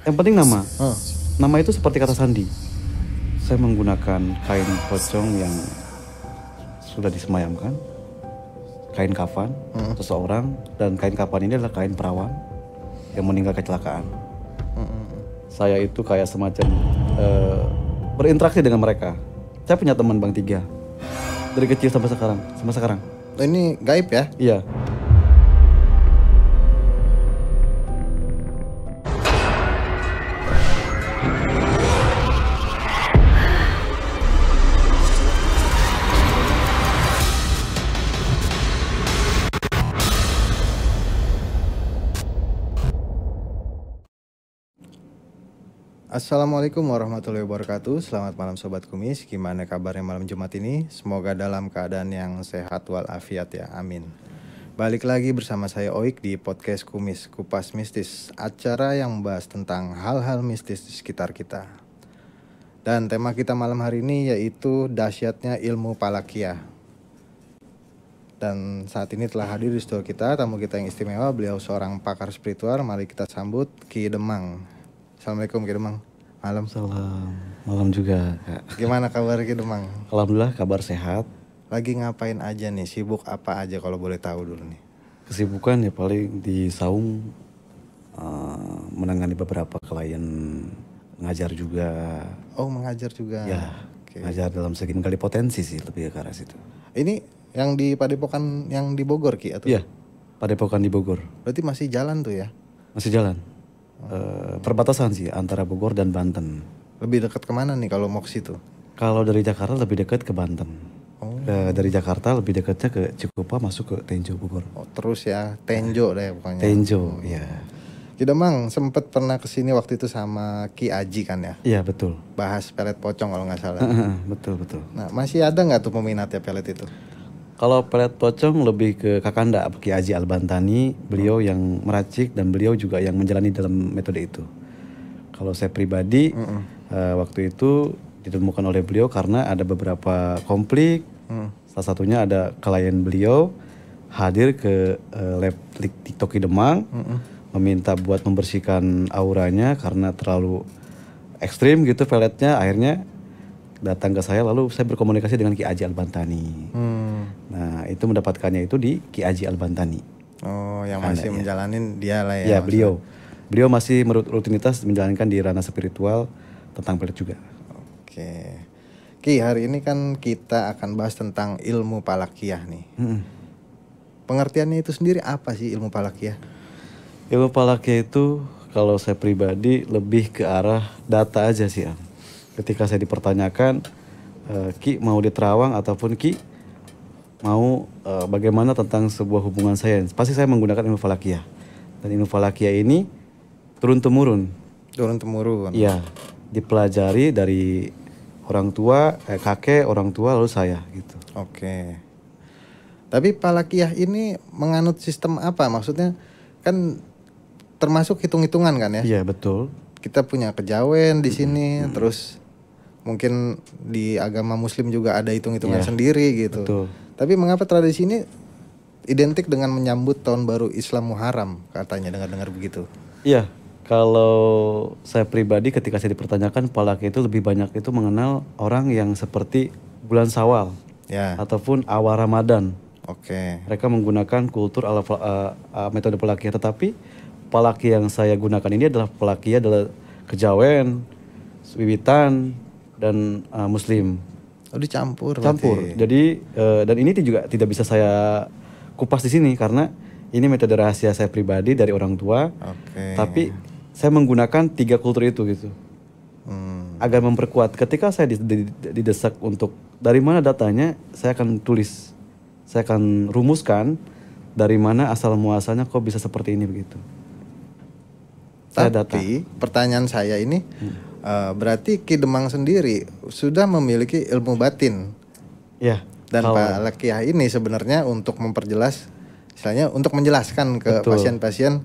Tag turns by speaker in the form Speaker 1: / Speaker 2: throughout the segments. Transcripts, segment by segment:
Speaker 1: Yang penting nama. Nama itu seperti kata sandi. Saya menggunakan kain pocong yang sudah disemayamkan, kain kafan seseorang, dan kain kafan ini adalah kain perawan yang meninggal kecelakaan. Saya itu kayak semacam berinteraksi dengan mereka. Saya punya teman Bang Tiga dari kecil sampai sekarang.
Speaker 2: Ini gaib ya?
Speaker 1: Iya.
Speaker 2: Assalamualaikum warahmatullahi wabarakatuh. Selamat malam Sobat Kumis. Gimana kabarnya malam Jumat ini? Semoga dalam keadaan yang sehat walafiat ya, amin. Balik lagi bersama saya Oik di podcast Kumis Kupas Mistis, acara yang membahas tentang hal-hal mistis di sekitar kita. Dan tema kita malam hari ini yaitu dahsyatnya ilmu Palakiyah. Dan saat ini telah hadir di studio kita tamu kita yang istimewa. Beliau seorang pakar spiritual. Mari kita sambut Ki Demang. Assalamualaikum Ki Demang. Malam.
Speaker 1: Salam. Malam juga, Kak.
Speaker 2: Gimana kabar Ki Demang?
Speaker 1: Alhamdulillah kabar sehat.
Speaker 2: Lagi ngapain aja nih? Sibuk apa aja kalau boleh tahu dulu nih?
Speaker 1: Kesibukan ya paling di saung, menangani beberapa klien, ngajar juga.
Speaker 2: Oh, mengajar juga.
Speaker 1: Ya, ngajar dalam segi menggali potensi sih, lebih ke arah situ.
Speaker 2: Ini yang di Padepokan yang di Bogor Ki atau?
Speaker 1: Iya, Padepokan di Bogor.
Speaker 2: Berarti masih jalan tuh ya?
Speaker 1: Masih jalan. Perbatasan sih antara Bogor dan Banten.
Speaker 2: Lebih dekat kemana nih kalau mau ke situ?
Speaker 1: Kalau dari Jakarta lebih dekat ke Banten. Dari Jakarta lebih dekatnya ke Cikupa, masuk ke Tenjo Bogor.
Speaker 2: Oh, terus ya, Tenjo deh pokoknya.
Speaker 1: Tenjo, ya.
Speaker 2: Ki Demang sempet pernah kesini waktu itu sama Ki Aji kan ya?
Speaker 1: Iya betul.
Speaker 2: Bahas pelet pocong kalau nggak salah.
Speaker 1: Betul.
Speaker 2: Nah, masih ada nggak tuh peminatnya pelet itu?
Speaker 1: Kalau pelet pocong lebih ke Kakanda Ki Haji Al-Bantani, beliau yang meracik dan beliau juga yang menjalani dalam metode itu. Kalau saya pribadi, waktu itu ditemukan oleh beliau karena ada beberapa konflik. Salah satunya ada klien beliau hadir ke lab TikTok Ki Demang, meminta buat membersihkan auranya karena terlalu ekstrim gitu peletnya. Akhirnya datang ke saya, lalu saya berkomunikasi dengan Ki Haji Al-Bantani. Nah, itu mendapatkannya itu di Ki Haji Al-Bantani.
Speaker 2: Oh, yang masih menjalanin dia lah ya?
Speaker 1: Ya, beliau masih rutinitas menjalankan di ranah spiritual tentang pelet juga.
Speaker 2: Oke. Ki, hari ini kan kita akan bahas tentang ilmu Palakiyah nih. Pengertiannya itu sendiri apa sih ilmu Palakiyah?
Speaker 1: Ilmu Palakiyah itu kalau saya pribadi lebih ke arah data aja sih, Am. Ketika saya dipertanyakan, Ki mau di Terawang ataupun Ki mau bagaimana tentang sebuah hubungan saya, pasti saya menggunakan ilmu Falakiyah. Dan ilmu Falakiyah ini turun-temurun.
Speaker 2: Turun-temurun?
Speaker 1: Iya, dipelajari dari orang tua, kakek, orang tua, lalu saya gitu.
Speaker 2: Oke. Tapi Falakiyah ini menganut sistem apa? Maksudnya kan termasuk hitung-hitungan kan ya?
Speaker 1: Iya, betul.
Speaker 2: Kita punya kejawen di sini, terus mungkin di agama Muslim juga ada hitung-hitungan sendiri gitu.
Speaker 1: Betul.
Speaker 2: Tapi mengapa tradisi ini identik dengan menyambut tahun baru Islam Muharram, katanya dengar-dengar begitu?
Speaker 1: Iya, kalau saya pribadi ketika saya dipertanyakan, Falakiyah itu lebih banyak itu mengenal orang yang seperti bulan Syawal ataupun awal Ramadan.
Speaker 2: Oke.
Speaker 1: Mereka menggunakan kultur ala metode Falakiyah, tetapi Falakiyah yang saya gunakan ini adalah Falakiyah adalah kejawen, wiwitan, dan Muslim.
Speaker 2: Oh, dicampur.
Speaker 1: Campur.
Speaker 2: Berarti.
Speaker 1: Jadi dan ini juga tidak bisa saya kupas di sini karena ini metode rahasia saya pribadi dari orang tua.
Speaker 2: Oke.
Speaker 1: Tapi saya menggunakan 3 kultur itu gitu. Agar memperkuat. Ketika saya didesak untuk dari mana datanya, saya akan tulis. Saya akan rumuskan dari mana asal muasalnya kok bisa seperti ini begitu.
Speaker 2: Tapi pertanyaan saya ini berarti Ki Demang sendiri sudah memiliki ilmu batin.
Speaker 1: Ya.
Speaker 2: Dan Falakiyah ini sebenarnya untuk memperjelas, misalnya untuk menjelaskan ke pasien-pasien,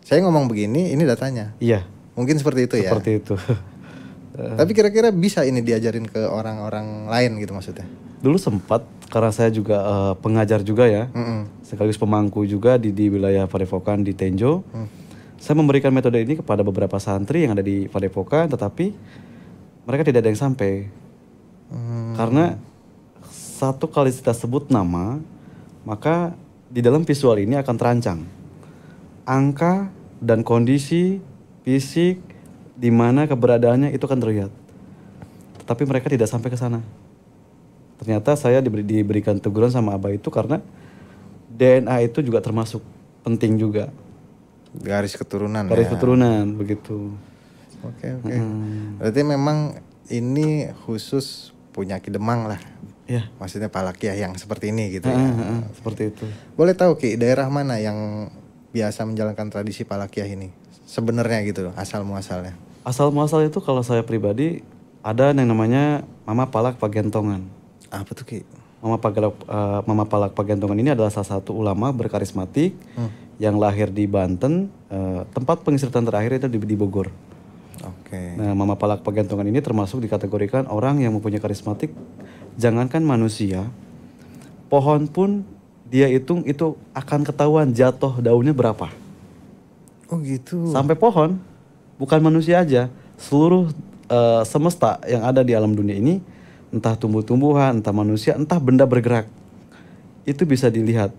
Speaker 2: saya ngomong begini, ini datanya.
Speaker 1: Iya.
Speaker 2: Mungkin seperti itu ya.
Speaker 1: Seperti itu.
Speaker 2: Tapi kira-kira bisa ini diajarin ke orang-orang lain gitu maksudnya?
Speaker 1: Dulu sempat, karena saya juga pengajar juga ya, sekaligus pemangku juga di wilayah Padepokan di Tenjo. Saya memberikan metode ini kepada beberapa santri yang ada di Padepokan, tetapi mereka tidak ada yang sampai. Karena satu kali kita sebut nama, maka di dalam visual ini akan terancang angka dan kondisi fisik di mana keberadaannya itu akan terlihat. Tetapi mereka tidak sampai ke sana. Ternyata saya diberikan teguran sama Abah itu karena DNA itu juga termasuk penting juga.
Speaker 2: Garis keturunan
Speaker 1: Garis
Speaker 2: ya.
Speaker 1: keturunan begitu.
Speaker 2: Oke. Berarti memang ini khusus punya Ki Demang lah.
Speaker 1: Ya.
Speaker 2: Maksudnya Palakiah yang seperti ini gitu ya.
Speaker 1: Seperti itu.
Speaker 2: Boleh tahu Ki, daerah mana yang biasa menjalankan tradisi Palakiah ini? Sebenarnya gitu loh, asal muasalnya.
Speaker 1: Asal muasal itu kalau saya pribadi ada yang namanya Mama Palak Pagentongan.
Speaker 2: Apa tuh Ki?
Speaker 1: Mama Palak Pagentongan ini adalah salah satu ulama berkarismatik yang lahir di Banten. Tempat pengistirahatan terakhir itu di Bogor.
Speaker 2: Oke.
Speaker 1: Nah, Mama Palak Pagentongan ini termasuk dikategorikan orang yang mempunyai karismatik. Jangankan manusia, pohon pun dia hitung itu akan ketahuan jatuh daunnya berapa.
Speaker 2: Oh gitu.
Speaker 1: Sampai pohon, bukan manusia aja, seluruh semesta yang ada di alam dunia ini, entah tumbuh-tumbuhan, entah manusia, entah benda bergerak, itu bisa dilihat.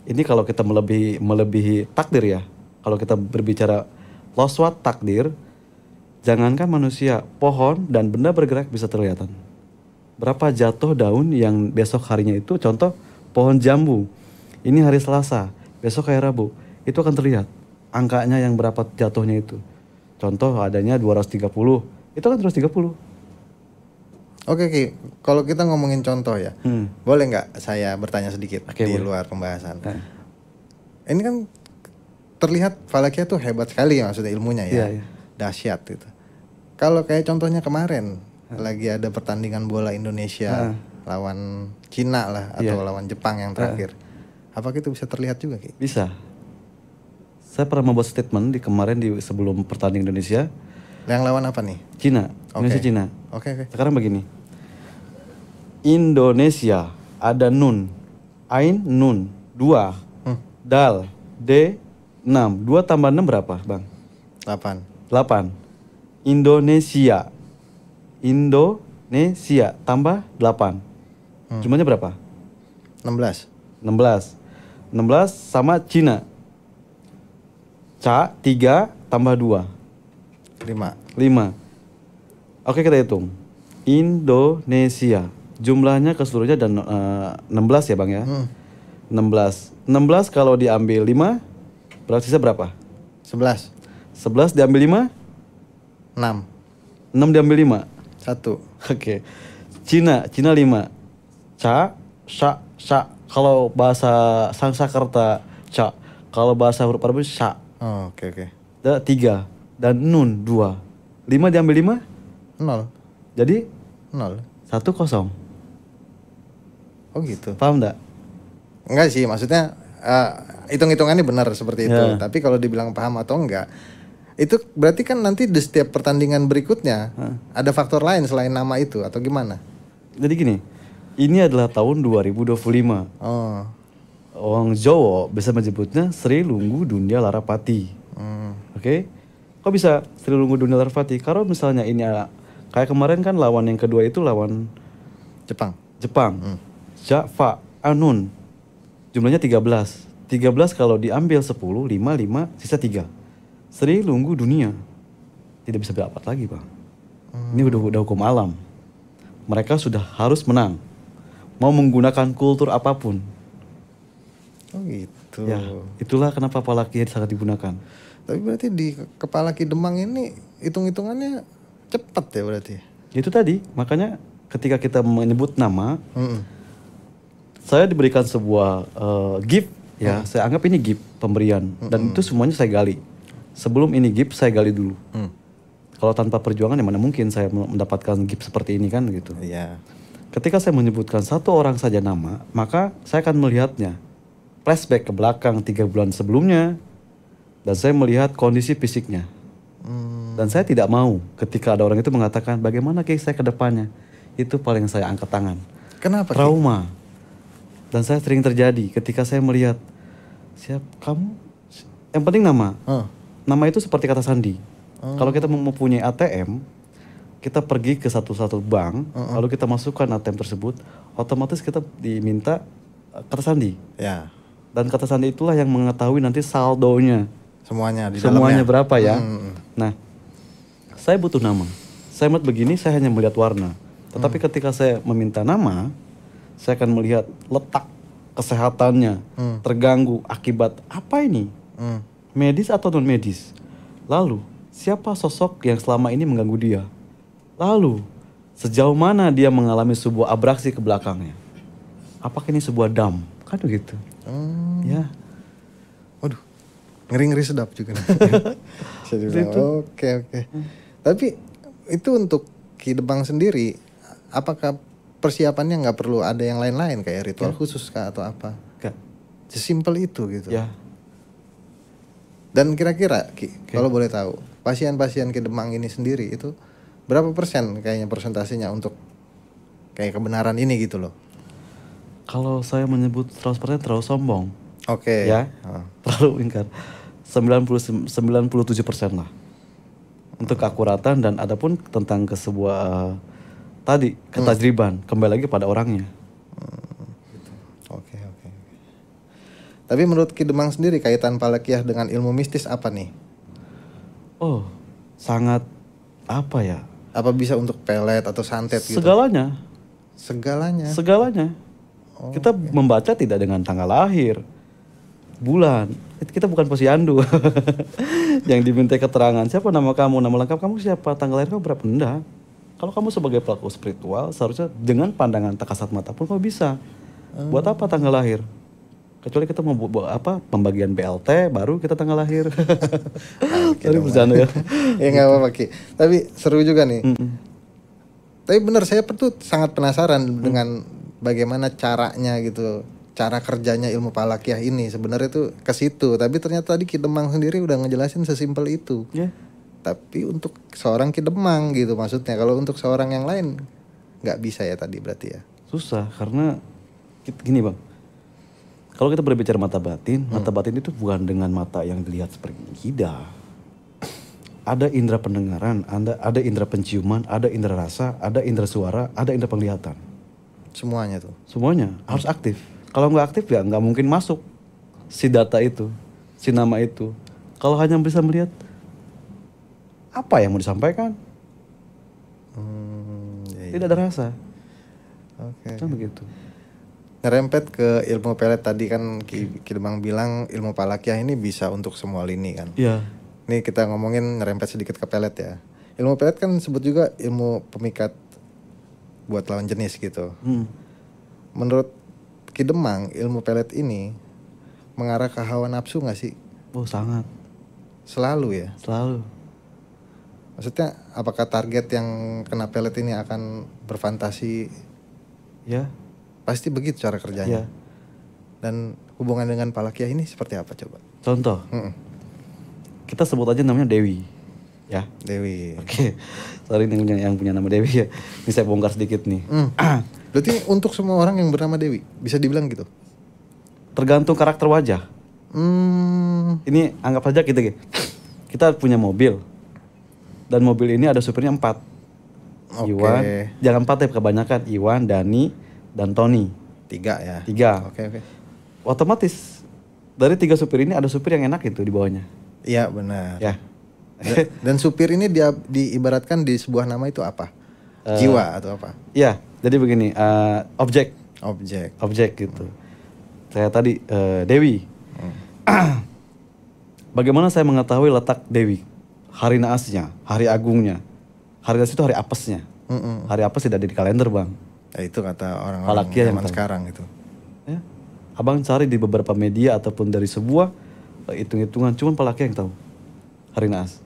Speaker 1: Ini kalau kita melebihi takdir ya. Kalau kita berbicara loswat takdir, jangankan manusia, pohon dan benda bergerak bisa terlihatan. Berapa jatuh daun yang besok harinya itu, contoh pohon jambu, ini hari Selasa, besok hari Rabu, itu akan terlihat angkanya yang berapa jatuhnya itu. Contoh adanya 230, itu kan 230.
Speaker 2: Oke Ki, kalau kita ngomongin contoh ya, boleh nggak saya bertanya sedikit
Speaker 1: Oke,
Speaker 2: di
Speaker 1: boleh.
Speaker 2: luar pembahasan? Ini kan terlihat Palakiah tuh hebat sekali ya, maksudnya ilmunya ya,
Speaker 1: Iya.
Speaker 2: dahsyat gitu. Kalau kayak contohnya kemarin lagi ada pertandingan bola Indonesia lawan Cina lah atau lawan Jepang yang terakhir, apakah itu bisa terlihat juga Ki?
Speaker 1: Bisa. Saya pernah membuat statement kemarin sebelum pertandingan Indonesia.
Speaker 2: Yang lawan apa nih?
Speaker 1: Cina, Indonesia Cina.
Speaker 2: Oke.
Speaker 1: Sekarang begini. Indonesia ada nun, ain nun, 2, dal, d, 6. 2 tambah 6 berapa, Bang?
Speaker 2: 8.
Speaker 1: 8. Indonesia tambah 8. Jumlahnya berapa?
Speaker 2: 16.
Speaker 1: 16 sama Cina. Ca 3 tambah 2.
Speaker 2: 5.
Speaker 1: 5. Oke, kita hitung. Indonesia. Jumlahnya keseluruhannya dan 16 ya Bang ya. 16 kalau diambil 5 berarti sisa berapa?
Speaker 2: 11.
Speaker 1: 11 diambil 5?
Speaker 2: 6.
Speaker 1: 6 diambil 5?
Speaker 2: 1.
Speaker 1: Oke. Cina 5. Ca, sya. Kalau bahasa Sanskerta ca. Kalau bahasa huruf Arab sya.
Speaker 2: Oh, oke.
Speaker 1: 3 dan nun 2. 5 diambil 5?
Speaker 2: 0.
Speaker 1: Jadi
Speaker 2: 0.
Speaker 1: 1-0.
Speaker 2: Oh gitu.
Speaker 1: Paham enggak?
Speaker 2: Enggak sih, maksudnya hitung-hitungannya benar seperti itu.
Speaker 1: Ya.
Speaker 2: Tapi kalau dibilang paham atau enggak, itu berarti kan nanti di setiap pertandingan berikutnya ada faktor lain selain nama itu atau gimana?
Speaker 1: Jadi gini, ini adalah tahun 2025.
Speaker 2: Oh.
Speaker 1: Orang Jawa bisa menyebutnya Sri Lunggu Dunia Larapati. Oke? Kok bisa Sri Lunggu Dunia Larapati? Kalau misalnya ini kayak kemarin kan lawan yang kedua itu lawan
Speaker 2: Jepang.
Speaker 1: Java, Anun. Jumlahnya 13. 13 kalau diambil 10, 5, sisa 3. Sri Lunggu Dunia. Tidak bisa berdapat lagi, Bang. Ini udah hukum alam. Mereka sudah harus menang. Mau menggunakan kultur apapun.
Speaker 2: Oh gitu.
Speaker 1: Ya, itulah kenapa Palakiah sangat digunakan.
Speaker 2: Tapi berarti di kepala Ki Demang ini hitung-hitungannya cepat ya berarti?
Speaker 1: Itu tadi, makanya ketika kita menyebut nama, saya diberikan sebuah gift, ya, saya anggap ini gift pemberian, dan itu semuanya saya gali. Sebelum ini gift, saya gali dulu. Kalau tanpa perjuangan, ya mana mungkin saya mendapatkan gift seperti ini kan gitu.
Speaker 2: Iya.
Speaker 1: Ketika saya menyebutkan satu orang saja nama, maka saya akan melihatnya flashback ke belakang 3 bulan sebelumnya, dan saya melihat kondisi fisiknya. Dan saya tidak mau ketika ada orang itu mengatakan bagaimana Ki saya ke depannya, itu paling saya angkat tangan.
Speaker 2: Kenapa? Ki?
Speaker 1: Trauma. Dan saya sering terjadi ketika saya melihat kamu Yang penting nama.
Speaker 2: Oh.
Speaker 1: Nama itu seperti kata sandi. Kalau kita mempunyai ATM, kita pergi ke satu bank, lalu kita masukkan ATM tersebut, otomatis kita diminta kata sandi.
Speaker 2: Ya.
Speaker 1: Dan kata sandi itulah yang mengetahui nanti saldonya.
Speaker 2: Semuanya di
Speaker 1: Semuanya
Speaker 2: dalamnya.
Speaker 1: berapa ya. Nah, saya butuh nama. Saya melihat begini, saya hanya melihat warna. Tetapi ketika saya meminta nama, saya akan melihat letak kesehatannya terganggu akibat apa ini? Medis atau non medis? Lalu, siapa sosok yang selama ini mengganggu dia? Lalu, sejauh mana dia mengalami sebuah abraksi ke belakangnya? Apakah ini sebuah dam? Kan begitu. Ya.
Speaker 2: Waduh, ngeri-ngeri sedap juga. Bisa dibilang, oke. Tapi itu untuk Ki Demang sendiri, apakah persiapannya nggak perlu ada yang lain-lain kayak ritual khusus kah atau apa?
Speaker 1: Enggak.
Speaker 2: Sesimpel itu gitu.
Speaker 1: Ya.
Speaker 2: Dan kira-kira Ki, kalau boleh tahu, pasien-pasien Ki Demang ini sendiri itu berapa persen kayaknya persentasenya untuk kayak kebenaran ini gitu loh?
Speaker 1: Kalau saya menyebut 100% terlalu sombong.
Speaker 2: Oke.
Speaker 1: Ya. Terlalu ingkar. 97% lah. Untuk keakuratan dan adapun tentang ke sebuah tadi ketajriban, kembali lagi pada orangnya.
Speaker 2: Oke. Tapi menurut Ki Demang sendiri kaitan Palakiah dengan ilmu mistis apa nih?
Speaker 1: Oh, sangat apa ya?
Speaker 2: Apa bisa untuk pelet atau santet gitu?
Speaker 1: Segalanya.
Speaker 2: Segalanya.
Speaker 1: Kita membaca tidak dengan tanggal lahir, bulan. Kita bukan posyandu yang diminta keterangan. Siapa nama kamu, nama lengkap kamu siapa, tanggal lahir kamu berapa? Enggak. Kalau kamu sebagai pelaku spiritual, seharusnya dengan pandangan tak kasat mata pun kamu bisa. Buat apa tanggal lahir? Kecuali kita mau buat apa pembagian BLT, baru kita tanggal lahir. Tadi bercanda ya.
Speaker 2: Ya nggak apa-apa Ki. Tapi seru juga nih. Tapi benar saya tuh sangat penasaran dengan bagaimana caranya gitu, cara kerjanya ilmu Palakiah ini. Sebenarnya tuh ke situ. Tapi ternyata tadi Ki Demang sendiri udah ngejelasin sesimpel itu.
Speaker 1: Yeah.
Speaker 2: Tapi untuk seorang Ki Demang gitu maksudnya. Kalau untuk seorang yang lain nggak bisa ya tadi berarti ya.
Speaker 1: Susah karena gini bang. Kalau kita berbicara mata batin itu bukan dengan mata yang dilihat seperti tidak. Ada indera pendengaran, ada indera penciuman, ada indera rasa, ada indera suara, ada indera penglihatan.
Speaker 2: Semuanya tuh.
Speaker 1: Semuanya harus aktif. Kalau nggak aktif ya nggak mungkin masuk si data itu, si nama itu. Kalau hanya bisa melihat apa yang mau disampaikan, tidak ada rasa.
Speaker 2: Oke.
Speaker 1: Kan begitu.
Speaker 2: Ngerempet ke ilmu pelet tadi kan Ki Demang bilang ilmu Palakiah ini bisa untuk semua lini kan.
Speaker 1: Iya.
Speaker 2: Nih kita ngomongin ngerempet sedikit ke pelet ya. Ilmu pelet kan disebut juga ilmu pemikat buat lawan jenis gitu. Menurut Ki Demang ilmu pelet ini mengarah ke hawa nafsu gak sih?
Speaker 1: Oh sangat.
Speaker 2: Selalu ya?
Speaker 1: Selalu.
Speaker 2: Maksudnya apakah target yang kena pelet ini akan berfantasi?
Speaker 1: Ya.
Speaker 2: Pasti begitu cara kerjanya.
Speaker 1: Ya.
Speaker 2: Dan hubungan dengan Palakiah ini seperti apa coba?
Speaker 1: Contoh. Kita sebut aja namanya Dewi. Ya.
Speaker 2: Dewi.
Speaker 1: Oke. Sorry yang punya nama Dewi ya. Ini saya bongkar sedikit nih.
Speaker 2: Berarti untuk semua orang yang bernama Dewi bisa dibilang gitu?
Speaker 1: Tergantung karakter wajah. Ini anggap saja kita punya mobil. Dan mobil ini ada supirnya 4. Iwan, jangan 4 ya kebanyakan. Iwan, Dani, dan Tony.
Speaker 2: 3 ya?
Speaker 1: 3.
Speaker 2: Oke.
Speaker 1: Otomatis dari 3 supir ini ada supir yang enak itu di bawahnya.
Speaker 2: Iya benar.
Speaker 1: Ya.
Speaker 2: Dan supir ini dia diibaratkan di sebuah nama itu apa? Jiwa atau apa?
Speaker 1: Iya, jadi begini, objek gitu. Saya tadi Dewi. Bagaimana saya mengetahui letak Dewi? Hari naasnya, hari agungnya. Hari naas itu hari apesnya. Hari apes tidak ada di kalender bang.
Speaker 2: Ya, itu kata orang-orang zaman sekarang itu.
Speaker 1: Ya. Abang cari di beberapa media ataupun dari sebuah hitung-hitungan, cuman Palakiah yang tahu hari naas.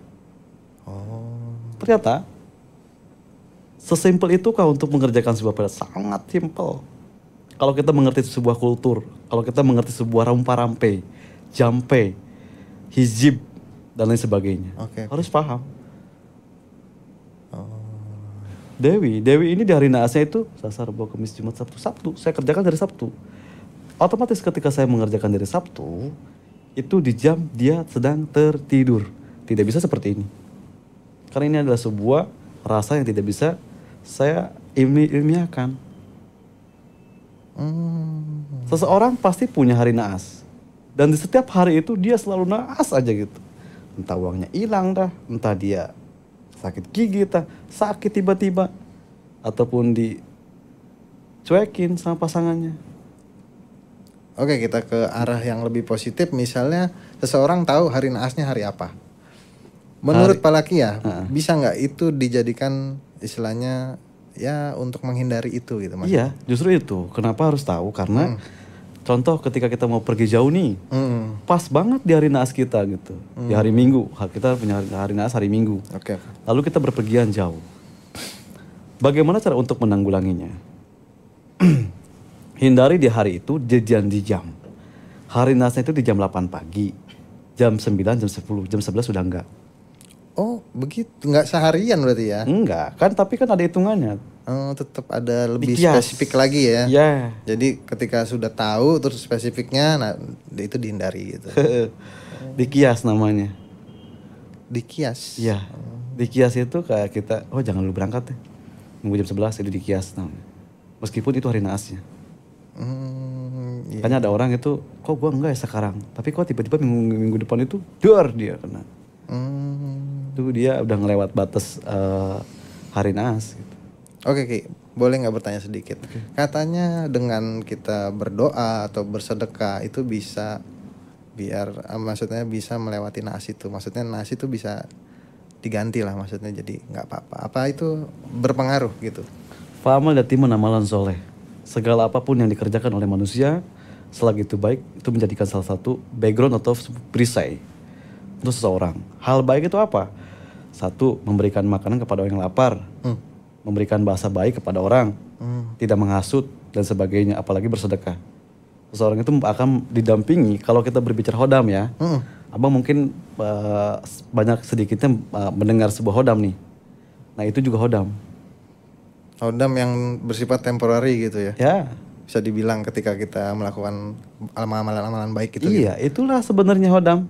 Speaker 1: Ternyata sesimpel itu kah untuk mengerjakan sebuah pelet? Sangat simpel. Kalau kita mengerti sebuah kultur, kalau kita mengerti sebuah rampa-rampe, jampe, hizib dan lain sebagainya, harus paham. Dewi ini di hari naasnya itu Selasa, Rabu, Kamis, Jumat, Sabtu. Saya kerjakan dari Sabtu. Otomatis ketika saya mengerjakan dari Sabtu, itu di jam dia sedang tertidur. Tidak bisa seperti ini. Karena ini adalah sebuah rasa yang tidak bisa saya ilmiahkan. Seseorang pasti punya hari naas. Dan di setiap hari itu dia selalu naas aja gitu. Entah uangnya hilang dah, entah dia sakit gigi dah, sakit tiba-tiba. Ataupun dicuekin sama pasangannya.
Speaker 2: Oke, kita ke arah yang lebih positif. Misalnya seseorang tahu hari naasnya hari apa. Menurut Pak Laki ya, bisa nggak itu dijadikan istilahnya ya untuk menghindari itu gitu Mas?
Speaker 1: Iya, justru itu. Kenapa harus tahu? Karena contoh ketika kita mau pergi jauh nih, pas banget di hari naas kita gitu. Di hari Minggu, kita punya hari naas hari Minggu.
Speaker 2: Oke.
Speaker 1: Lalu kita berpergian jauh. Bagaimana cara untuk menanggulanginya? Hindari di hari itu jajan di jam. Hari naasnya itu di jam 8 pagi. Jam 9, jam 10, jam 11 sudah enggak.
Speaker 2: Oh begitu, nggak seharian berarti ya?
Speaker 1: Enggak, kan tapi kan ada hitungannya.
Speaker 2: Tetap ada lebih
Speaker 1: Dikias.
Speaker 2: spesifik lagi ya?
Speaker 1: Ya.
Speaker 2: Jadi ketika sudah tahu terus spesifiknya, nah itu dihindari gitu.
Speaker 1: Dikias namanya.
Speaker 2: Dikias?
Speaker 1: Iya. Dikias itu kayak kita, oh jangan lu berangkat deh. Nunggu jam 11 itu dikias namanya. Meskipun itu hari naasnya.
Speaker 2: Iya.
Speaker 1: Makanya ada orang itu, kok gua enggak ya sekarang. Tapi kok tiba-tiba minggu depan itu, dor dia kena. Itu dia udah ngelewat batas hari naas gitu.
Speaker 2: Oke Ki, boleh nggak bertanya sedikit? Katanya dengan kita berdoa atau bersedekah itu bisa maksudnya bisa melewati naas itu. Maksudnya naas itu bisa diganti lah, maksudnya jadi nggak apa-apa. Apa itu berpengaruh gitu?
Speaker 1: Fa'amal yatiman amalan soleh. Segala apapun yang dikerjakan oleh manusia, selagi itu baik, itu menjadikan salah satu background atau perisai untuk seseorang. Hal baik itu apa? Satu, memberikan makanan kepada orang yang lapar. Memberikan bahasa baik kepada orang. Tidak menghasut dan sebagainya, apalagi bersedekah. Seseorang itu akan didampingi, kalau kita berbicara hodam ya. Abang mungkin banyak sedikitnya mendengar sebuah hodam nih. Nah itu juga hodam.
Speaker 2: Hodam yang bersifat temporary gitu ya?
Speaker 1: Ya.
Speaker 2: Bisa dibilang ketika kita melakukan amalan-amalan baik itu.
Speaker 1: Iya, itulah sebenarnya hodam.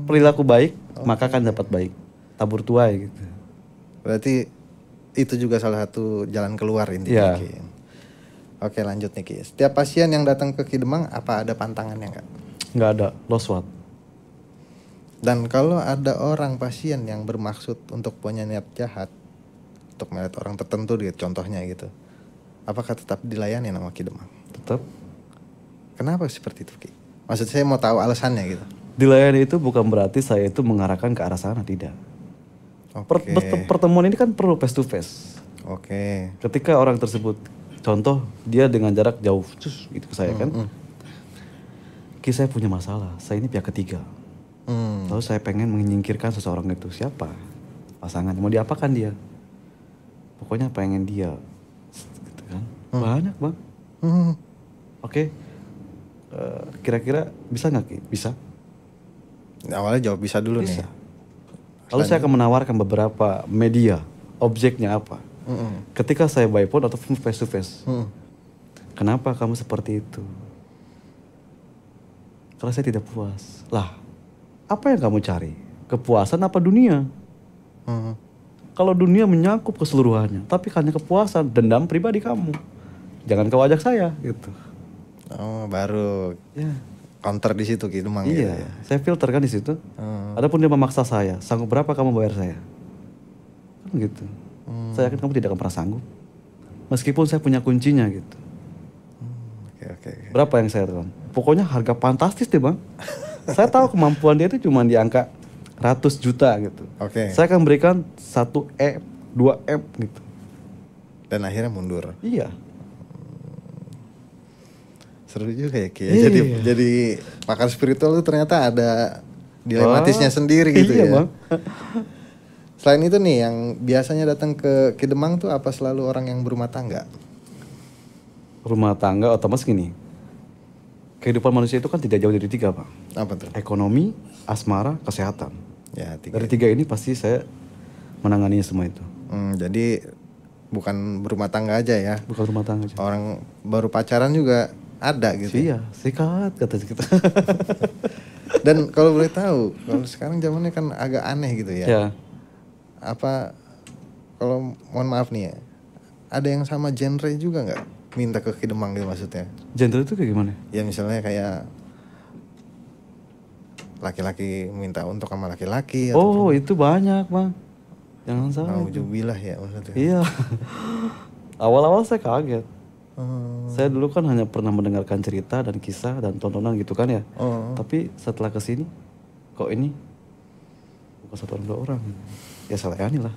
Speaker 1: Perilaku baik, maka akan dapat baik. Tabur tuai gitu.
Speaker 2: Berarti itu juga salah satu jalan keluar intinya.
Speaker 1: Iya.
Speaker 2: Oke, lanjut nih Ki. Setiap pasien yang datang ke Ki Demang, apa ada pantangannya nggak?
Speaker 1: Nggak ada, lo swab.
Speaker 2: Dan kalau ada orang pasien yang bermaksud untuk punya niat jahat, untuk melihat orang tertentu gitu, contohnya gitu, apakah tetap dilayani sama Ki Demang?
Speaker 1: Tetap.
Speaker 2: Kenapa seperti itu Ki? Maksud saya mau tahu alasannya gitu.
Speaker 1: Dilayani itu bukan berarti saya itu mengarahkan ke arah sana, tidak.
Speaker 2: Oke.
Speaker 1: Pertemuan ini kan perlu face to face.
Speaker 2: Oke.
Speaker 1: Ketika orang tersebut, contoh dia dengan jarak jauh, gitu ke saya kan. Ki, saya punya masalah, saya ini pihak ketiga. Lalu saya pengen menyingkirkan seseorang itu. Siapa? Pasangan, mau diapakan dia? Pokoknya pengen dia. Gitu kan. Banyak bang. Oke. Kira-kira bisa gak Ki? Bisa.
Speaker 2: Awalnya jawab bisa dulu
Speaker 1: Bisa.
Speaker 2: nih.
Speaker 1: Lalu saya akan menawarkan beberapa media, objeknya apa. Ketika saya by phone atau face to face. Kenapa kamu seperti itu? Karena saya tidak puas. Lah, apa yang kamu cari? Kepuasan apa dunia? Kalau dunia menyangkut keseluruhannya, tapi hanya kepuasan, dendam pribadi kamu. Jangan kau ajak saya, gitu.
Speaker 2: Oh, baru
Speaker 1: Ya.
Speaker 2: counter di situ Ki Demang
Speaker 1: Iya,
Speaker 2: gitu ya.
Speaker 1: saya filter kan di situ. Adapun dia memaksa saya, sanggup berapa kamu bayar saya? Kan gitu. Saya yakin kamu tidak akan pernah sanggup. Meskipun saya punya kuncinya gitu.
Speaker 2: Oke.
Speaker 1: Berapa yang saya tahu? Pokoknya harga fantastis deh bang. Saya tahu kemampuan dia itu cuma di angka 100 juta gitu.
Speaker 2: Oke.
Speaker 1: Saya akan berikan 1M, 2M gitu.
Speaker 2: Dan akhirnya mundur.
Speaker 1: Iya.
Speaker 2: Seru juga ya Ki.
Speaker 1: Iya.
Speaker 2: Jadi pakar spiritual itu ternyata ada dilematisnya sendiri gitu
Speaker 1: iya,
Speaker 2: ya.
Speaker 1: Bang.
Speaker 2: Selain itu nih yang biasanya datang ke Ki Demang tuh apa selalu orang yang berumah tangga?
Speaker 1: Rumah tangga otomatis gini. Kehidupan manusia itu kan tidak jauh dari 3 bang.
Speaker 2: Apa tuh?
Speaker 1: Ekonomi, asmara, kesehatan.
Speaker 2: Ya, 3.
Speaker 1: Dari 3 ini pasti saya menangani semua itu.
Speaker 2: Jadi bukan berumah tangga aja ya.
Speaker 1: Bukan rumah tangga aja.
Speaker 2: Orang baru pacaran juga ada gitu.
Speaker 1: Iya, sikat kata kita.
Speaker 2: Dan kalau boleh tahu, kalau sekarang zamannya kan agak aneh gitu ya.
Speaker 1: Ya.
Speaker 2: Apa kalau mohon maaf nih ya, ada yang sama genre juga nggak minta ke Kidemang gitu maksudnya?
Speaker 1: Genre itu kayak gimana?
Speaker 2: Ya misalnya kayak laki-laki minta untuk sama laki-laki
Speaker 1: Oh, itu banyak, Bang. Jangan salah.
Speaker 2: Nauzubillah ya maksudnya.
Speaker 1: Iya. Awal-awal saya kaget.
Speaker 2: Oh.
Speaker 1: Saya dulu kan hanya pernah mendengarkan cerita dan kisah dan tontonan gitu kan ya.
Speaker 2: Oh.
Speaker 1: Tapi setelah kesini, kok ini bukan satu orang dua orang. Ya selayani lah.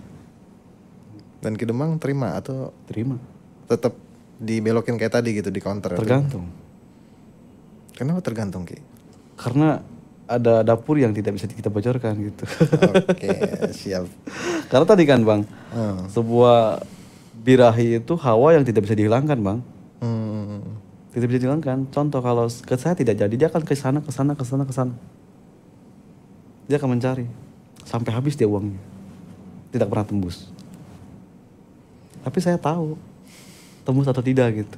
Speaker 2: Dan Kidemang terima atau
Speaker 1: Terima.
Speaker 2: tetap dibelokin kayak tadi gitu di counter?
Speaker 1: Tergantung.
Speaker 2: Kenapa tergantung Ki?
Speaker 1: Karena ada dapur yang tidak bisa kita bocorkan gitu.
Speaker 2: Oke, siap.
Speaker 1: Karena tadi kan Bang, sebuah birahi itu hawa yang tidak bisa dihilangkan Bang. Tidak bisa dihilangkan. Contoh kalau ke saya tidak jadi, dia akan ke sana, ke sana, ke sana, ke sana. Dia akan mencari sampai habis dia uangnya. Tidak pernah tembus. Tapi saya tahu tembus atau tidak gitu.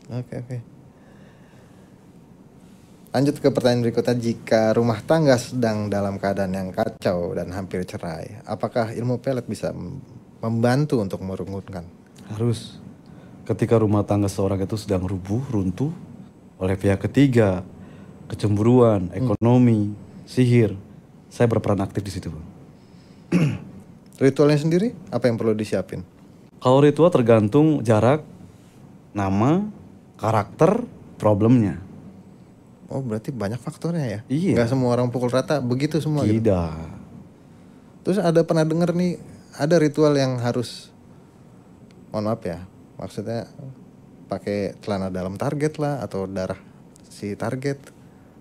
Speaker 2: Oke. Lanjut ke pertanyaan berikutnya. Jika rumah tangga sedang dalam keadaan yang kacau dan hampir cerai, apakah ilmu pelet bisa membantu untuk merungunkan?
Speaker 1: Harus. Ketika rumah tangga seorang itu sedang runtuh oleh pihak ketiga, kecemburuan, ekonomi, sihir, saya berperan aktif di situ, Bang.
Speaker 2: Ritualnya sendiri apa yang perlu disiapin?
Speaker 1: Kalau ritual tergantung jarak, nama, karakter, problemnya.
Speaker 2: Oh berarti banyak faktornya ya?
Speaker 1: Iya.
Speaker 2: Gak semua orang pukul rata begitu semua gitu?
Speaker 1: Tidak.
Speaker 2: Terus ada pernah denger nih, ada ritual yang harus, mohon maaf ya, maksudnya pakai celana dalam target lah atau darah si target.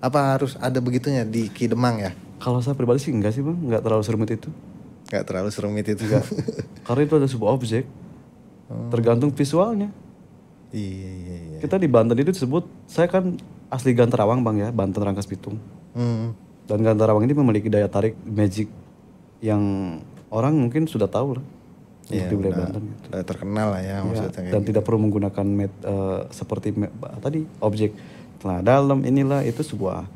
Speaker 2: Apa harus ada begitunya di Kidemang ya?
Speaker 1: Kalau saya pribadi sih enggak sih Bang, enggak terlalu serumit itu.
Speaker 2: Gak terlalu serumit itu.
Speaker 1: Karena itu ada sebuah objek, tergantung visualnya.
Speaker 2: Iya.
Speaker 1: Kita di Banten itu disebut, saya kan asli Gantarawang Bang ya, Banten Rangkas Bitung. Dan Gantarawang ini memiliki daya tarik magic yang orang mungkin sudah tahu lah.
Speaker 2: Iya,
Speaker 1: Di wilayah Banten gitu.
Speaker 2: udah terkenal lah ya maksudnya.
Speaker 1: Dan tidak perlu menggunakan seperti tadi objek celana dalam inilah, itu sebuah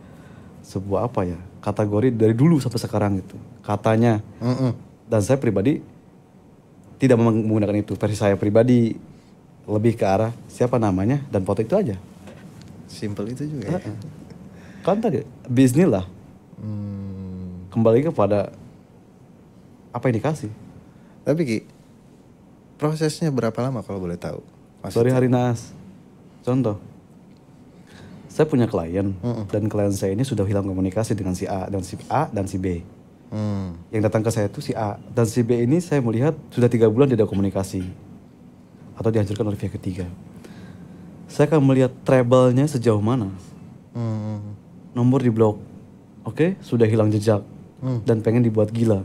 Speaker 1: apa ya, kategori dari dulu sampai sekarang gitu katanya. Dan saya pribadi tidak menggunakan itu. Versi saya pribadi lebih ke arah siapa namanya dan foto itu aja.
Speaker 2: Simple itu juga ya.
Speaker 1: Kan tadi bisnis lah. Kembali kepada apa yang dikasih.
Speaker 2: Tapi Ki, prosesnya berapa lama kalau boleh tahu?
Speaker 1: Sorry hari naas. Contoh, saya punya klien dan klien saya ini sudah hilang komunikasi dengan si A dan si B. Yang datang ke saya itu si A dan si B ini saya melihat sudah 3 bulan tidak komunikasi atau dihancurkan oleh pihak ketiga. Saya akan melihat treble-nya sejauh mana, nomor di blok, oke, sudah hilang jejak dan pengen dibuat gila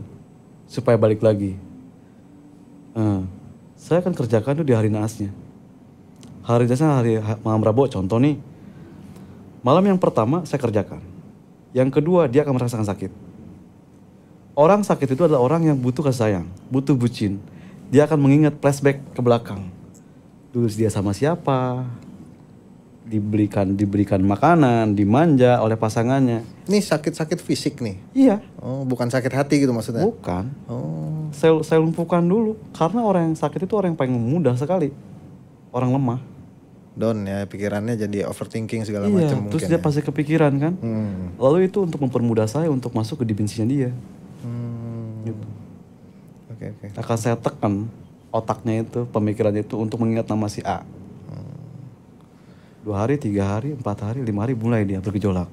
Speaker 1: supaya balik lagi. Saya akan kerjakan itu di hari naasnya. Hari naasnya hari malam Rabu contoh nih. Malam yang pertama saya kerjakan. Yang kedua dia akan merasakan sakit. Orang sakit itu adalah orang yang butuh kasih sayang, butuh bucin. Dia akan mengingat flashback ke belakang. Dulu dia sama siapa, diberikan makanan, dimanja oleh pasangannya.
Speaker 2: Ini sakit-sakit fisik nih?
Speaker 1: Iya.
Speaker 2: Oh, bukan sakit hati gitu maksudnya?
Speaker 1: Bukan.
Speaker 2: Oh.
Speaker 1: Saya lumpuhkan dulu. Karena orang yang sakit itu orang yang paling mudah sekali. Orang lemah.
Speaker 2: Down ya, pikirannya jadi overthinking segala macam mungkin.
Speaker 1: Terus dia
Speaker 2: ya.
Speaker 1: pasti kepikiran kan. Lalu itu untuk mempermudah saya untuk masuk ke dimensinya dia. Gitu.
Speaker 2: Oke.
Speaker 1: Akan saya tekan otaknya itu, pemikirannya itu untuk mengingat nama si A. 2 hari, 3 hari, 4 hari, 5 hari mulai dia bergejolak.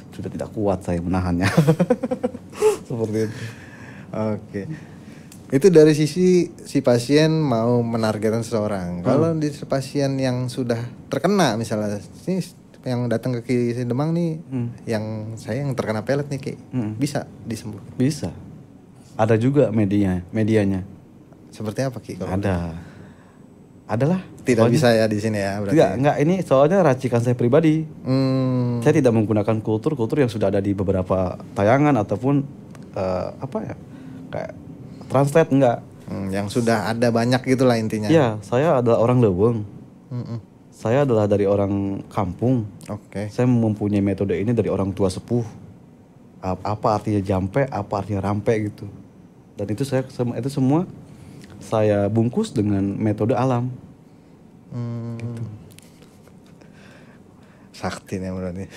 Speaker 1: Sudah tidak kuat saya menahannya. Seperti itu.
Speaker 2: Oke. Itu dari sisi si pasien mau menargetkan seseorang. Kalau di pasien yang sudah terkena misalnya, ini yang datang ke Ki Demang nih, yang terkena pelet nih Ki, bisa disembuh?
Speaker 1: Bisa. Ada juga medianya.
Speaker 2: Seperti apa Ki?
Speaker 1: Adalah.
Speaker 2: Tidak soalnya, bisa ya di sini ya berarti.
Speaker 1: Enggak, ini soalnya racikan saya pribadi. Saya tidak menggunakan kultur yang sudah ada di beberapa tayangan ataupun kayak translate enggak.
Speaker 2: Yang sudah ada banyak gitulah intinya.
Speaker 1: Iya, saya adalah orang Leweng. Saya adalah dari orang kampung.
Speaker 2: Oke.
Speaker 1: Saya mempunyai metode ini dari orang tua sepuh. Apa artinya jampe, apa artinya rampe gitu. Dan itu itu semua saya bungkus dengan metode alam.
Speaker 2: Gitu. Sakti nih berarti.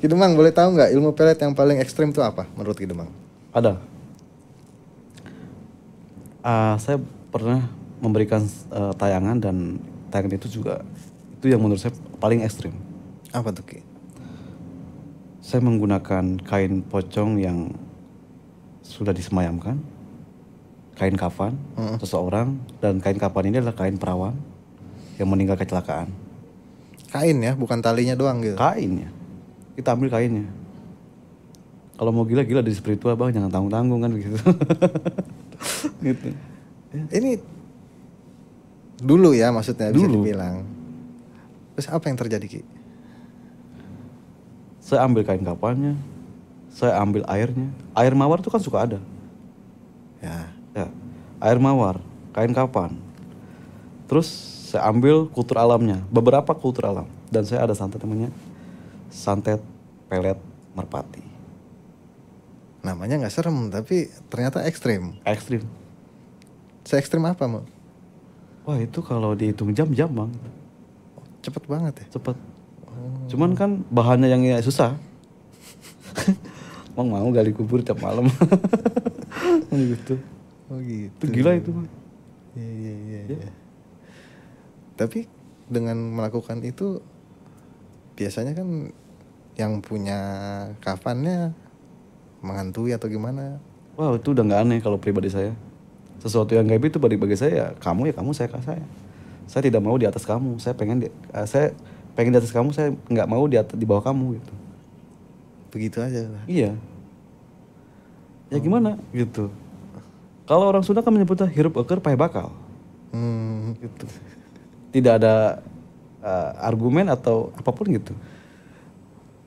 Speaker 2: Ki Demang, boleh tahu nggak ilmu pelet yang paling ekstrim itu apa menurut Ki Demang?
Speaker 1: Ada. Saya pernah memberikan tayangan dan tayangan itu juga itu yang menurut saya paling ekstrim.
Speaker 2: Apa tuh Ki?
Speaker 1: Saya menggunakan kain pocong yang sudah disemayamkan, kain kafan seseorang, dan kain kafan ini adalah kain perawan yang meninggal kecelakaan.
Speaker 2: Kain ya, bukan talinya doang gitu.
Speaker 1: Kainnya, kita ambil kainnya. Kalau mau gila-gila dari spiritual bang, jangan tanggung-tanggung kan begitu. Gitu.
Speaker 2: Ini dulu ya maksudnya bisa
Speaker 1: Dulu.
Speaker 2: dibilang. Terus apa yang terjadi Ki?
Speaker 1: Saya ambil kain kafannya, saya ambil airnya. Air mawar itu kan suka ada.
Speaker 2: Ya.
Speaker 1: Ya, air mawar, kain kafan. Terus saya ambil kultur alamnya, beberapa kultur alam. Dan saya ada santet namanya santet pelet merpati.
Speaker 2: Namanya nggak serem tapi ternyata ekstrim.
Speaker 1: Ekstrim.
Speaker 2: Se-ekstrim apa mau?
Speaker 1: Wah itu kalau dihitung jam-jam bang,
Speaker 2: Cepet banget ya.
Speaker 1: cepet. Cuman kan bahannya yang ya susah. Bang mau gali kubur tiap malam. Gitu.
Speaker 2: Oh gitu.
Speaker 1: Itu gila itu bang.
Speaker 2: Iya. Tapi dengan melakukan itu biasanya kan yang punya kafannya menghantui atau gimana?
Speaker 1: Wah itu udah nggak aneh kalau pribadi saya. Sesuatu yang gaib itu bagi saya ya kamu, saya. Saya tidak mau di atas kamu. Saya pengen di atas kamu. Saya nggak mau di bawah kamu gitu.
Speaker 2: Begitu aja lah.
Speaker 1: Iya. Ya gimana gitu. Kalau orang Sunda kan menyebutnya hirup eker pae bakal. Gitu. Tidak ada argumen atau apapun gitu.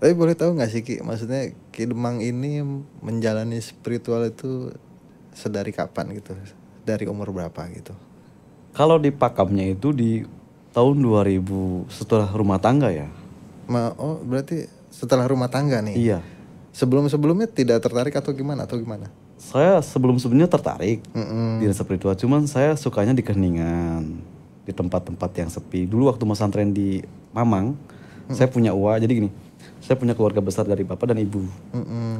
Speaker 2: Tapi boleh tahu nggak sih Ki, maksudnya Ki Demang ini menjalani spiritual itu sedari kapan gitu? Dari umur berapa gitu?
Speaker 1: Kalau di pakamnya itu di tahun 2000 setelah rumah tangga ya.
Speaker 2: Oh berarti setelah rumah tangga nih?
Speaker 1: Iya.
Speaker 2: Sebelum-sebelumnya tidak tertarik atau gimana?
Speaker 1: Saya sebelum-sebelumnya tertarik di spiritual, cuman saya sukanya di keheningan, di tempat-tempat yang sepi. Dulu waktu pesantren di Mamang, saya punya uang. Jadi gini, saya punya keluarga besar dari bapak dan ibu.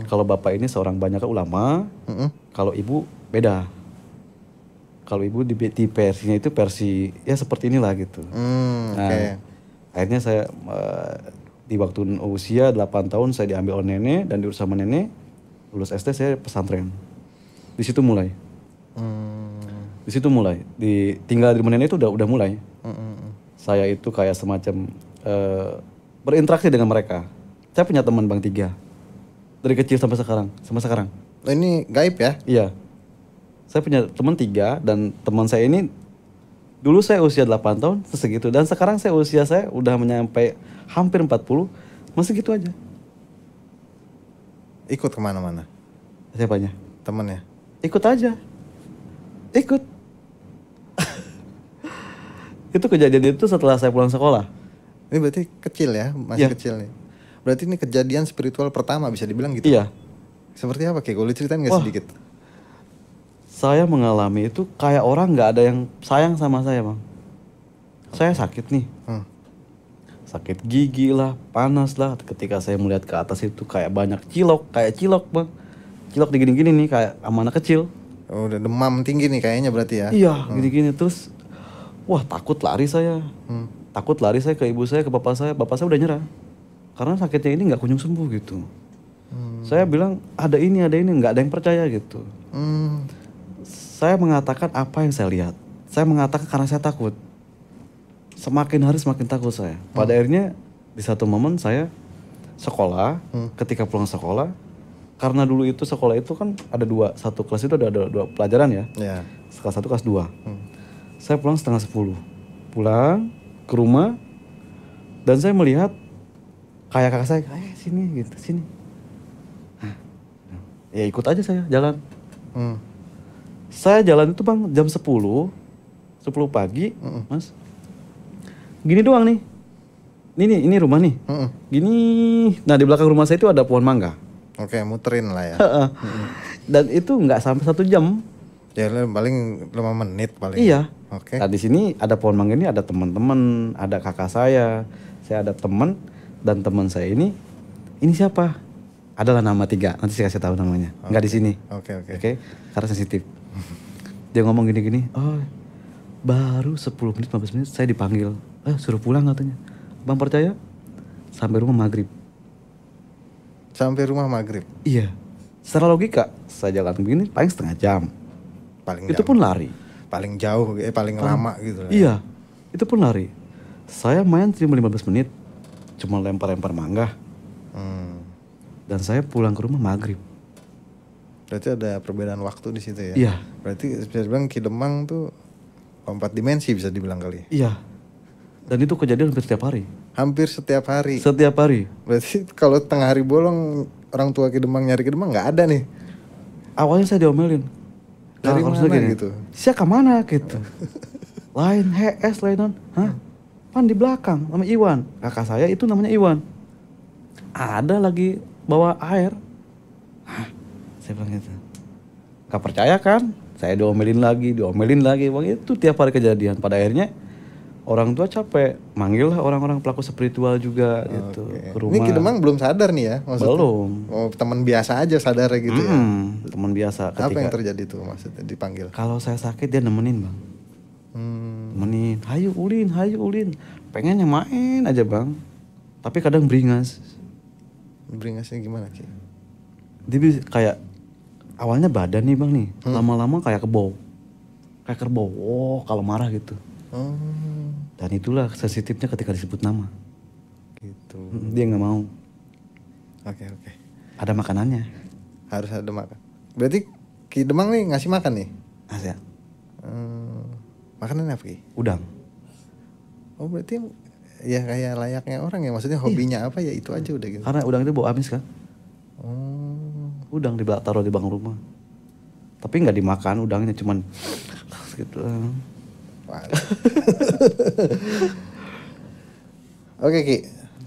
Speaker 1: Kalau bapak ini seorang banyak ulama, kalau ibu beda. Kalau ibu di versinya itu versi ya seperti inilah gitu. Nah, akhirnya saya di waktu usia 8 tahun saya diambil oleh nenek dan diurus sama nenek. Lulus SD saya pesantren. Di situ mulai. Tinggal di rumah nenek itu udah mulai. Saya itu kayak semacam berinteraksi dengan mereka. Saya punya teman bang 3 dari kecil sampai sekarang.
Speaker 2: Ini gaib ya?
Speaker 1: Iya. Saya punya teman 3 dan teman saya ini dulu saya usia 8 tahun segitu dan sekarang saya udah menyampai hampir 40 masih gitu aja.
Speaker 2: Ikut kemana-mana?
Speaker 1: Siapanya?
Speaker 2: Temennya?
Speaker 1: Ikut aja. Ikut. Itu kejadian itu setelah saya pulang sekolah.
Speaker 2: Ini berarti kecil ya? Masih
Speaker 1: Iya.
Speaker 2: kecil nih. Berarti ini kejadian spiritual pertama bisa dibilang gitu?
Speaker 1: Iya.
Speaker 2: Seperti apa Ki? Boleh ceritain gak sedikit?
Speaker 1: Saya mengalami itu kayak orang gak ada yang sayang sama saya bang. Saya sakit nih. Sakit gigi lah, panas lah. Ketika saya melihat ke atas itu kayak banyak cilok bang. Cilok digini-gini nih kayak sama anak kecil.
Speaker 2: Oh, udah demam tinggi nih kayaknya berarti ya?
Speaker 1: Iya, gini-gini terus. Wah takut lari saya. Takut lari saya ke ibu saya, ke bapak saya. Bapak saya udah nyerah. Karena sakitnya ini gak kunjung sembuh gitu. Saya bilang ada ini, gak ada yang percaya gitu. Saya mengatakan apa yang saya lihat. Saya mengatakan karena saya takut. Semakin hari semakin takut saya. Pada akhirnya di satu momen saya sekolah. Ketika pulang sekolah, karena dulu itu sekolah itu kan ada 2. Satu kelas itu ada 2 pelajaran ya.
Speaker 2: Yeah.
Speaker 1: Kelas 1, kelas 2. Saya pulang setengah 10. Pulang ke rumah dan saya melihat kayak kakak saya, sini gitu, sini. Ya ikut aja saya jalan. Saya jalan itu bang jam 10 pagi, mas. gini doang nih. Ini rumah nih. Gini. Nah di belakang rumah saya itu ada pohon mangga.
Speaker 2: Oke, muterin lah ya.
Speaker 1: Dan itu nggak sampai 1 jam.
Speaker 2: Ya paling 5 menit paling.
Speaker 1: Iya.
Speaker 2: Oke.
Speaker 1: Nah di sini ada pohon mangga ini, ada teman-teman, ada kakak saya ada teman, dan teman saya ini siapa? Adalah nama 3. Nanti saya kasih tahu namanya. Nggak di sini.
Speaker 2: Oke.
Speaker 1: Karena sensitif. Dia ngomong gini-gini. Oh, baru 10 menit, 15 menit saya dipanggil. Suruh pulang katanya. Bang percaya? Sampai rumah maghrib.
Speaker 2: Sampai rumah maghrib?
Speaker 1: Iya. Secara logika, saya jalan begini paling setengah jam.
Speaker 2: Paling
Speaker 1: itu
Speaker 2: jam.
Speaker 1: Pun lari.
Speaker 2: Paling jauh, paling lama gitu.
Speaker 1: Iya, itu pun lari. Saya main cuma 15 menit. Cuma lempar-lempar mangga. Dan saya pulang ke rumah maghrib.
Speaker 2: Berarti ada perbedaan waktu di situ ya?
Speaker 1: Iya.
Speaker 2: Berarti bisa bilang Ki Demang tuh 4 dimensi bisa dibilang kali.
Speaker 1: Iya. Dan itu kejadian hampir setiap hari.
Speaker 2: Hampir setiap hari?
Speaker 1: Setiap hari.
Speaker 2: Berarti kalau tengah hari bolong orang tua Ki Demang nyari Ki Demang nggak ada nih?
Speaker 1: Awalnya saya diomelin.
Speaker 2: Dari mana gini, gitu?
Speaker 1: Siapa mana gitu? Lain HS lainan. Hah? Pan di belakang sama Iwan. Kakak saya itu namanya Iwan. Ada lagi bawa air. Hah? Saya bilang gitu. Gak percaya kan? Saya diomelin lagi. Wah, itu tiap hari kejadian. Pada akhirnya orang tua capek. Manggil lah orang-orang pelaku spiritual juga gitu ke rumah.
Speaker 2: Ini Ki Demang belum sadar nih ya maksudnya?
Speaker 1: Belum.
Speaker 2: Oh, teman biasa aja sadar gitu ya?
Speaker 1: Teman biasa.
Speaker 2: Apa yang terjadi tuh maksudnya dipanggil?
Speaker 1: Kalau saya sakit dia nemenin bang. Nemenin. Hayu ulin. Pengennya main aja bang. Tapi kadang beringas.
Speaker 2: Beringasnya gimana Ki?
Speaker 1: Dia kayak awalnya badan nih bang nih. Lama-lama kayak kerbau. Kayak kerbau. Oh kalau marah gitu. Dan itulah sensitifnya ketika disebut nama.
Speaker 2: Gitu.
Speaker 1: Dia nggak mau.
Speaker 2: Oke.
Speaker 1: Ada makanannya.
Speaker 2: Harus ada makan. Berarti Ki Demang nih ngasih makan nih?
Speaker 1: Ngasih.
Speaker 2: Makanannya apa Ki?
Speaker 1: Udang.
Speaker 2: Oh berarti ya kayak layaknya orang ya, maksudnya hobinya apa ya itu aja udah gitu.
Speaker 1: Karena udang itu bau amis kan. Udang taruh di bang rumah. Tapi nggak dimakan udangnya, cuman gitu.
Speaker 2: Oke Ki,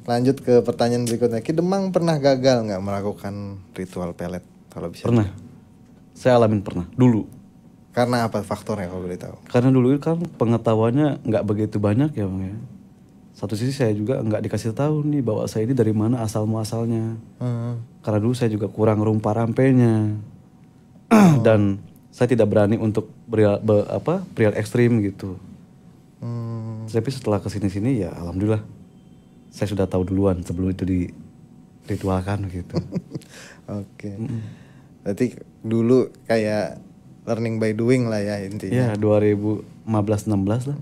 Speaker 2: lanjut ke pertanyaan berikutnya. Ki Demang pernah gagal nggak melakukan ritual pelet kalau bisa?
Speaker 1: Pernah. Saya alamin pernah dulu.
Speaker 2: Karena apa faktornya kalau boleh tahu?
Speaker 1: Karena dulu kan pengetahuannya nggak begitu banyak ya bang ya. Satu sisi saya juga nggak dikasih tahu nih bahwa saya ini dari mana asal muasalnya. Karena dulu saya juga kurang rumpah-rampenya. Dan saya tidak berani untuk berial ekstrim gitu. Tapi setelah kesini-sini ya alhamdulillah saya sudah tahu duluan sebelum itu diritualkan gitu.
Speaker 2: Oke. Berarti dulu kayak learning by doing lah ya intinya.
Speaker 1: Ya 2015-16 lah.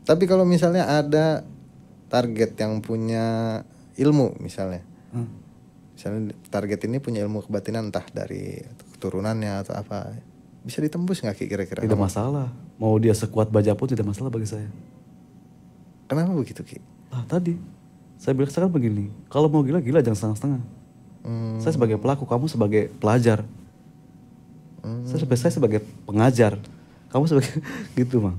Speaker 2: Tapi kalau misalnya ada target yang punya ilmu misalnya. Misalnya target ini punya ilmu kebatinan entah dari keturunannya atau apa. Bisa ditembus gak Ki kira-kira?
Speaker 1: Tidak masalah. Mau dia sekuat baja pun tidak masalah bagi saya.
Speaker 2: Kenapa begitu Ki?
Speaker 1: Tadi saya bilang sekarang begini. Kalau mau gila jangan setengah-setengah. Saya sebagai pelaku, kamu sebagai pelajar. Saya sebagai pengajar. Kamu sebagai gitu bang.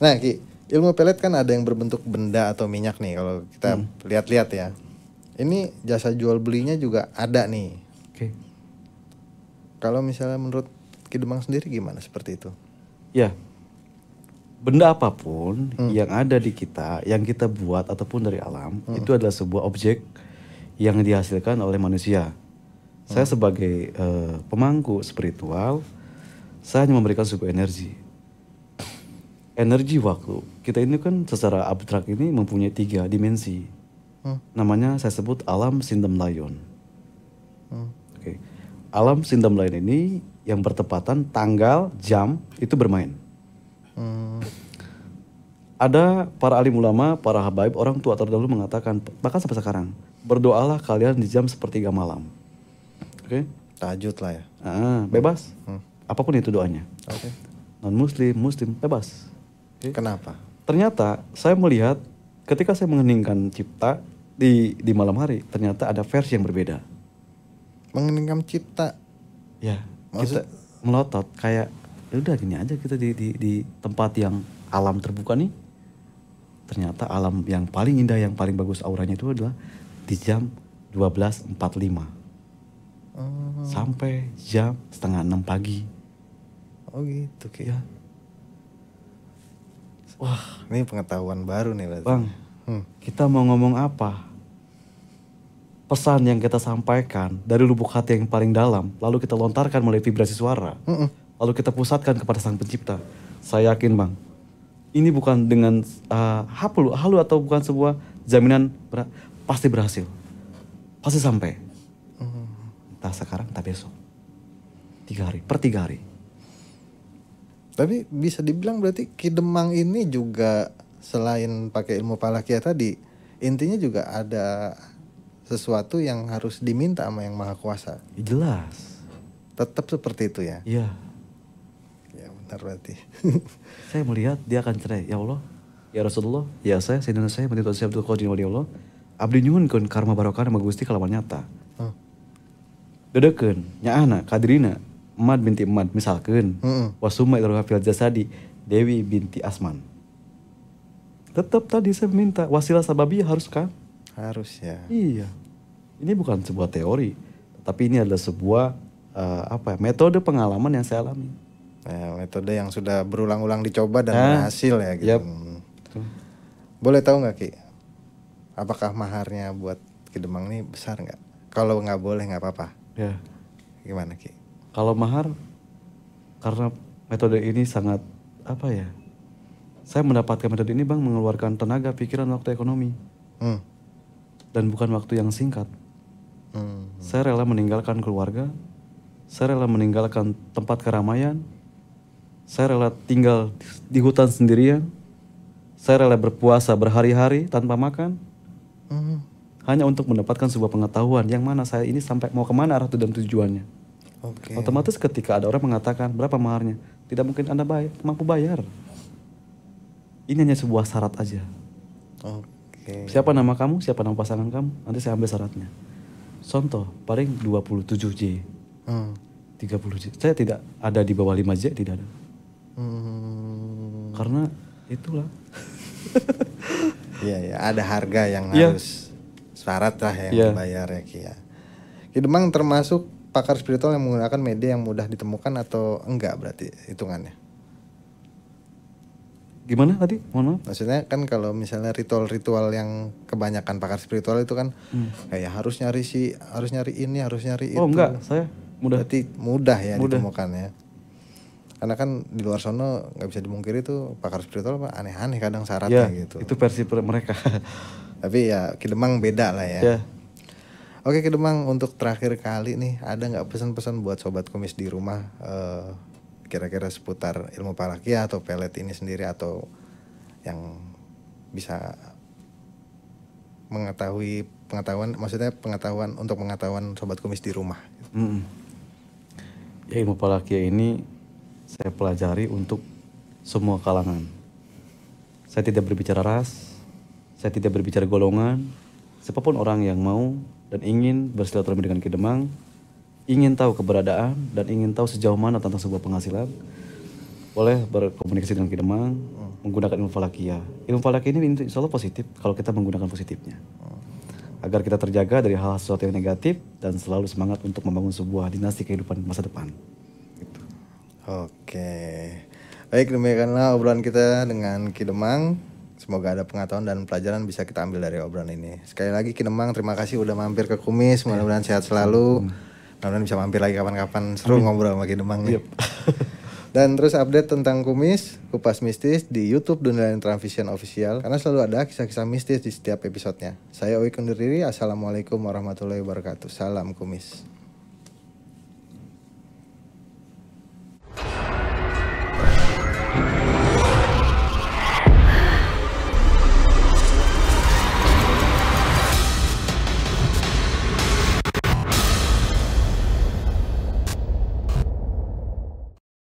Speaker 2: Nah Ki, ilmu pelet kan ada yang berbentuk benda atau minyak nih kalau kita lihat-lihat ya. Ini jasa jual belinya juga ada nih.
Speaker 1: Oke.
Speaker 2: Kalau misalnya menurut Ki Demang sendiri gimana seperti itu?
Speaker 1: Ya, benda apapun yang ada di kita, yang kita buat ataupun dari alam, itu adalah sebuah objek yang dihasilkan oleh manusia. Saya sebagai pemangku spiritual, saya hanya memberikan sebuah energi. Energi waktu. Kita ini kan secara abstrak ini mempunyai 3 dimensi. Namanya saya sebut alam Sindam Layon. Oke. Alam Sindam Layon ini yang bertepatan tanggal, jam itu bermain. Ada para alim ulama, para habaib, orang tua terdahulu mengatakan, bahkan sampai sekarang, berdoalah kalian di jam sepertiga malam. Oke?
Speaker 2: Tahajud lah ya.
Speaker 1: Bebas. Apapun itu doanya.
Speaker 2: Oke.
Speaker 1: Non muslim, bebas. Okay?
Speaker 2: Kenapa?
Speaker 1: Ternyata saya melihat ketika saya mengheningkan cipta di malam hari, ternyata ada versi yang berbeda.
Speaker 2: Mengheningkan cipta?
Speaker 1: Ya, kita melotot kayak ya udah gini aja kita di tempat yang alam terbuka nih, ternyata alam yang paling indah, yang paling bagus auranya itu adalah di jam 12.45 sampai jam 5:30 pagi.
Speaker 2: Oh gitu Ki.
Speaker 1: Ya.
Speaker 2: Wah, ini pengetahuan baru nih berarti.
Speaker 1: Bang, kita mau ngomong apa? Pesan yang kita sampaikan dari lubuk hati yang paling dalam, lalu kita lontarkan melalui vibrasi suara, lalu kita pusatkan kepada Sang Pencipta. Saya yakin Bang, ini bukan dengan halu atau bukan sebuah jaminan pasti berhasil, pasti sampai. Entah sekarang, entah besok. 3 hari, per 3 hari.
Speaker 2: Tapi bisa dibilang berarti Ki Demang ini juga selain pakai ilmu Palakia tadi, intinya juga ada sesuatu yang harus diminta sama Yang Maha Kuasa.
Speaker 1: Jelas.
Speaker 2: Tetap seperti itu ya?
Speaker 1: Iya.
Speaker 2: Ya benar berarti.
Speaker 1: Saya melihat dia akan cerai. Ya Allah, ya Rasulullah, ya saya Indonesia menurut saya Abdul Qadir wali Allah. Abdi nyuhunkeun karma barokah sama Gusti kalawan nyata. Dedekeun nya anak Kadrina Emad binti Emad misalkeun. Wasuma ilal hafil jasadi Dewi binti Asman. Tetap tadi saya minta wasilah sababiyah harus kan?
Speaker 2: Harus ya.
Speaker 1: Iya. Ini bukan sebuah teori, tapi ini adalah sebuah metode pengalaman yang saya alami.
Speaker 2: Metode yang sudah berulang-ulang dicoba dan berhasil ya gitu.
Speaker 1: Yep.
Speaker 2: Boleh tahu nggak Ki? Apakah maharnya buat Ki Demang ini besar nggak? Kalau nggak boleh nggak apa-apa.
Speaker 1: Ya.
Speaker 2: Gimana Ki?
Speaker 1: Kalau mahar, karena metode ini sangat saya mendapatkan metode ini Bang mengeluarkan tenaga, pikiran, waktu, ekonomi. Dan bukan waktu yang singkat. Saya rela meninggalkan keluarga, saya rela meninggalkan tempat keramaian, saya rela tinggal di hutan sendirian, saya rela berpuasa berhari-hari tanpa makan, hanya untuk mendapatkan sebuah pengetahuan yang mana saya ini sampai mau kemana arah dan tujuannya. Otomatis ketika ada orang mengatakan berapa maharnya, tidak mungkin Anda mampu bayar. Ini hanya sebuah syarat aja. Siapa nama kamu, siapa nama pasangan kamu, nanti saya ambil syaratnya. Contoh, paling 27J, 30J. Saya tidak ada di bawah 5J, tidak ada. Karena itulah.
Speaker 2: Iya, ada harga yang harus syarat lah yang dibayar ya Ki ya. Ki Demang termasuk pakar spiritual yang menggunakan media yang mudah ditemukan atau enggak berarti hitungannya?
Speaker 1: Gimana tadi? Mohon maaf.
Speaker 2: Maksudnya kan kalau misalnya ritual-ritual yang kebanyakan pakar spiritual itu kan kayak harus nyari ini, harus nyari itu.
Speaker 1: Oh enggak, saya mudah.
Speaker 2: Berarti mudah ya ditemukan ya. Karena kan di luar sono nggak bisa dimungkiri tuh pakar spiritual aneh-aneh kadang syaratnya gitu.
Speaker 1: Itu versi mereka.
Speaker 2: Tapi ya Ki Demang beda lah ya. Oke Ki Demang, untuk terakhir kali nih ada nggak pesan-pesan buat sobat kumis di rumah? Kira-kira seputar ilmu Palakia atau pelet ini sendiri, atau yang bisa pengetahuan untuk pengetahuan sobat kumis di rumah.
Speaker 1: Ya, ilmu Palakia ini saya pelajari untuk semua kalangan. Saya tidak berbicara ras, saya tidak berbicara golongan. Siapapun orang yang mau dan ingin bersilaturahmi dengan Ki Demang, ingin tahu keberadaan dan ingin tahu sejauh mana tentang sebuah penghasilan, boleh berkomunikasi dengan Ki Demang menggunakan ilmu Palakia. Ilmu Palakia ini insya Allah positif kalau kita menggunakan positifnya, agar kita terjaga dari hal sesuatu yang negatif dan selalu semangat untuk membangun sebuah dinasti kehidupan masa depan. Gitu.
Speaker 2: Oke, baik, demikianlah obrolan kita dengan Ki Demang. Semoga ada pengetahuan dan pelajaran bisa kita ambil dari obrolan ini. Sekali lagi Ki Demang, terima kasih udah mampir ke Kumis. Mudah-mudahan sehat selalu. Mudah-mudahan bisa mampir lagi kapan-kapan, seru ngobrol sama Ki Demang nih. Dan terus update tentang Kumis, Kupas Mistis di YouTube Dunia Transvision Official, karena selalu ada kisah-kisah mistis di setiap episodenya. Saya Oik undur diri. Assalamualaikum warahmatullahi wabarakatuh. Salam Kumis.